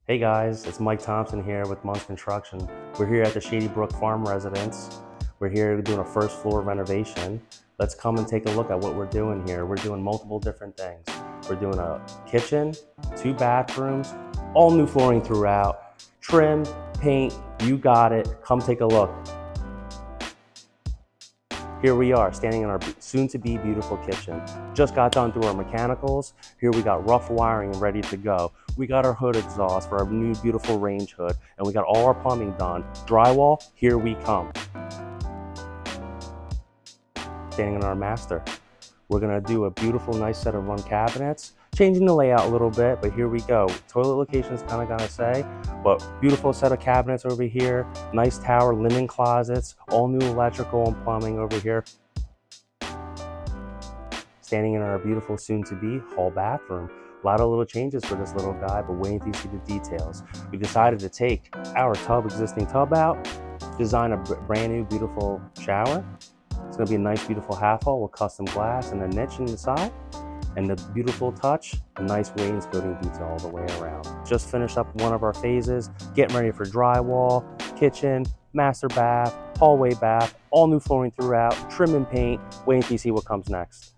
Hey guys, it's Mike Thompson here with Munz Construction. We're here at the Shady Brook Farm residence. We're here doing a first floor renovation. Let's come and take a look at what we're doing here. We're doing multiple different things. We're doing a kitchen, 2 bathrooms, all new flooring throughout, trim, paint, you got it. Come take a look. Here we are, standing in our soon-to-be beautiful kitchen. Just got done through our mechanicals. Here we got rough wiring and ready to go. We got our hood exhaust for our new beautiful range hood, and we got all our plumbing done. Drywall, here we come. Standing in our master. We're gonna do a beautiful, nice set of run cabinets, changing the layout a little bit, but here we go. Toilet location is kind of gonna say, but beautiful set of cabinets over here, nice tower, linen closets, all new electrical and plumbing over here. Standing in our beautiful soon-to-be hall bathroom. A lot of little changes for this little guy, but wait until you see the details. We decided to take our existing tub out, design a brand new beautiful shower. It's gonna be a nice, beautiful half hall with custom glass and a niche in the side. And the beautiful touch, a nice wainscoting detail all the way around. Just finished up one of our phases, getting ready for drywall, kitchen, master bath, hallway bath, all new flooring throughout, trim and paint. Wait until you see what comes next.